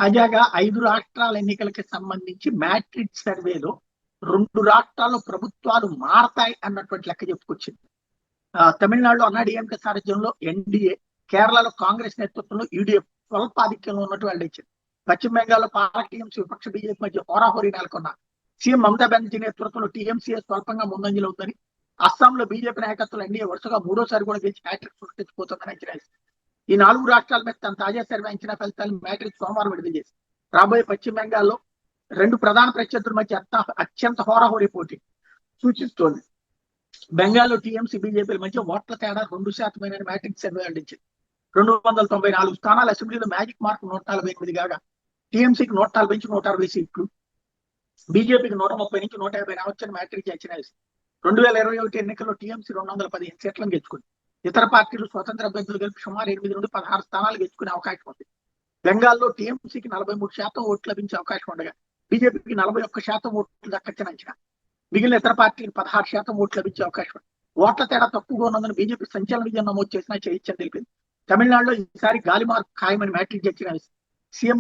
తాజాగా 5 రాష్ట్రాల ఎన్నికలకి సంబంధించి మ్యాట్రిక్స్ సర్వేలో 2 రాష్ట్రాల్లో ప్రభుత్వాలు మారతాయి అన్నటువంటి లెక్క చెప్పుకొచ్చింది. తమిళనాడులో అన్నాడీఎంకే సారథ్యంలో ఎన్డీఏ, కేరళలో కాంగ్రెస్ నేతృత్వంలో యూడీఎఫ్ స్వల్ప ఆధిక్యంలో ఉన్నట్టు వెల్లడించింది. పశ్చిమ బెంగాల్లో పాలక టీఎంసీ విపక్ష బీజేపీ మధ్య హోరాహోరీ నెలకొన్న సీఎం మమతా బెనర్జీ నేతృత్వంలో టీఎంసీ స్వల్పంగా ముందంజలో ఉందని, అస్సాంలో బీజేపీ నాయకత్వంలో ఎన్డీఏ వరుసగా 3వ సారి కూడా గెలిచి హ్యాట్రిక్ సృష్టించబోతోందని అంచనా వేసింది. ఈ 4 రాష్ట్రాల మీద తన తాజా సర్వే అంచనా ఫలితాలను మ్యాట్రిక్స్ సోమవారం విడుదల చేసింది. రాబోయే పశ్చిమ బెంగాల్లో 2 ప్రధాన ప్రత్యర్థుల మధ్య అత్యంత హోరాహోరీ పోటీ సూచిస్తోంది. బెంగాల్లో టీఎంసీ బీజేపీల మధ్య ఓట్ల తేడా 2% మ్యాట్రిక్స్ సర్వే వెల్లడించింది. 294 స్థానాల అసెంబ్లీలో మ్యాజిక్ మార్క్ 148 కాగా టీఎంసీకి 140 నుంచి 160 సీట్లు, బీజేపీకి 130 నుంచి 150 రావచ్చని మ్యాట్రిక్స్ అంచనా వేసింది. 2021 ఎన్నికల్లో టీఎంసీ 215 సీట్లను గెలుచుకుంది. ఇతర పార్టీలు స్వతంత్ర అభ్యర్థులు కలిపి సుమారు 8 నుండి 16 స్థానాలు గెలుచుకునే అవకాశం ఉంది. బెంగాల్లో టీఎంసీకి 43% ఓట్లు లభించే అవకాశం ఉండగా బీజేపీకి 41% ఓట్లు దక్కచ్చని అంచనా. మిగిలిన ఇతర పార్టీలకు 16% ఓట్లు లభించే అవకాశం ఉంది. ఓట్ల తేడా తక్కువగా ఉన్నదని బీజేపీ సంచలన విజయం నమోదు చేసినా చేయొచ్చని తెలిపింది. తమిళనాడులో ఈసారి గాలి మార్కు ఖాయమని మ్యాట్రిక్స్ అంచనా వేసింది. సీఎం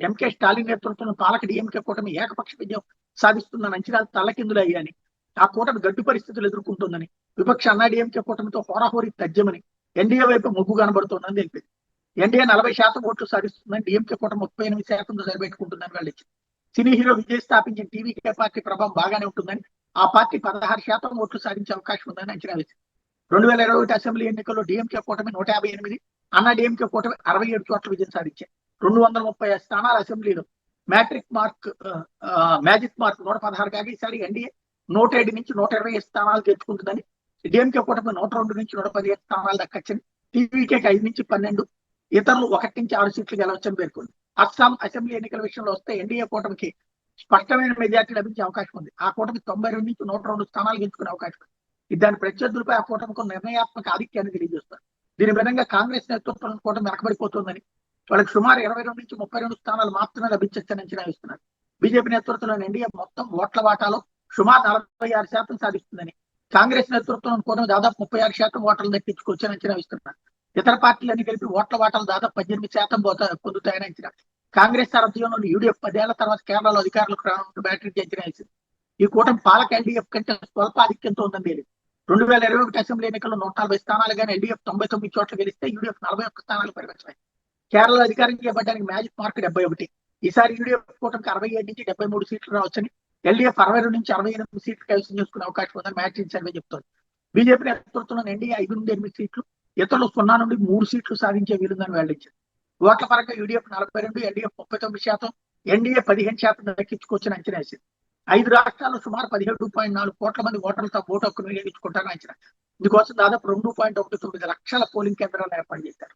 ఎంకే స్టాలిన్ నేతృత్వంలో పాలక డీఎంకే కూటమి ఏకపక్ష విజయం సాధిస్తుందని అంచనాలు తల్లకిందులయ్యాయని, ఆ కూటమి గడ్డు పరిస్థితులు ఎదుర్కొంటుందని, విపక్ష అన్నాడీఎంకే కూటమితో హోరాహోరీ తథ్యమని, ఎన్డీఏ వైపు మొగ్గు కనబడుతోందని తెలిపింది. ఎన్డీఏ 40% ఓట్లు సాధిస్తుందని, డీఎంకే కూటమి 38%తో సరిపెట్టుకుంటుందని వెల్లడించింది. సినీ హీరో విజయ్ స్థాపించిన టీవీకే పార్టీ ప్రభావం బాగానే ఉంటుందని, ఆ పార్టీ 16% ఓట్లు సాధించే అవకాశం ఉందని అంచనా వేసింది. 2021 అసెంబ్లీ ఎన్నికల్లో డీఎంకే కూటమి 158, అన్నాడీఎంకే కూటమి 67 చోట్ల విజయం సాధించాయి. 235 స్థానాల అసెంబ్లీలో మ్యాజిక్ మార్క్ 116 కాగా ఈసారి ఎన్డీఏ 107 నుంచి 120 స్థానాలు తెచ్చుకుంటుందని, డీఎంకే కూటమి 102 నుంచి 115 స్థానాలు దక్కచ్చని, టీవీకేకి 5 నుంచి 12, ఇతరులు 1 నుంచి 6 సీట్లు గెలవచ్చని పేర్కొంది. అస్సాం అసెంబ్లీ ఎన్నికల విషయంలో వస్తే ఎన్డీఏ కూటమికి స్పష్టమైన మెజార్టీ లభించే అవకాశం ఉంది. ఆ కూటమి 92 నుంచి 102 స్థానాలు గెలుచుకునే అవకాశం ఉంది. దాని ప్రత్యర్థులపై ఆ కూటమికి నిర్ణయాత్మక ఆధిక్యాన్ని తెలియజేస్తారు. దీని విధంగా కాంగ్రెస్ నేతృత్వం కూటమి వెనకబడిపోతుందని, వాళ్ళకి సుమారు 22 నుంచి 32 స్థానాలు మాత్రమే లభించచ్చని అంచనా వేస్తున్నారు. బీజేపీ నేతృత్వంలోని ఎన్డీఏ మొత్తం ఓట్ల వాటాలో సుమారు 46% సాధిస్తుందని, కాంగ్రెస్ నేతృత్వంలోని కూటమి దాదాపు 36% ఓట్లను దక్కించుకోవచ్చని అంచనా వేస్తున్నారు. ఇతర పార్టీలన్నీ కలిపి ఓట్ల వాటాలు దాదాపు 18% పొందుతాయని అంచనా. కాంగ్రెస్ సారథ్యంలోని యూడీఎఫ్ 10 ఏళ్ల తర్వాత కేరళలో అధికారులకు రానున్న మ్యాట్రిక్స్ అంచనా వేసింది. ఈ కూటమి పాలక ఎల్డీఎఫ్ కంటే స్వల్ప ఆధిక్యంతో ఉందని తేలింది. 2021 అసెంబ్లీ ఎన్నికల్లో 140 స్థానాలు కానీ ఎల్డీఎఫ్ 99 చోట్ల గెలిస్తే యూడీఎఫ్ 41 స్థానాలు పరిమితమై కేరళలో అధికారం చేపట్టడానికి మ్యాజిక్ మార్క్ 71. ఈసారి యూడీఎఫ్ కూటమికి 67 నుంచి 73 సీట్లు రావచ్చని, ఎల్డీఎఫ్ 62 నుంచి 68 సీట్లు కైవసం చేసుకునే అవకాశం ఉందని మ్యాట్రిక్స్ సర్వే చెప్తోంది. బీజేపీ నేతృత్వంలోని ఎన్డీఏ 5 నుండి 8 సీట్లు, ఇతరులు 0 నుండి 3 సీట్లు సాధించే వీలుందని వెల్లడించింది. ఓట్ల పరంగా యూడీఎఫ్ 42, ఎల్డీఎఫ్ 39%, ఎన్డీఏ 15% దక్కించుకోవచ్చని అంచనా వేసింది. 5 రాష్ట్రాల్లో సుమారు 17.4 కోట్ల మంది ఓటర్లతో ఓటు హక్కును వినియోగించుకుంటారని అంచనా. ఇందుకోసం దాదాపు 2.19 లక్షల పోలింగ్ కేంద్రాలను ఏర్పాటు చేశారు.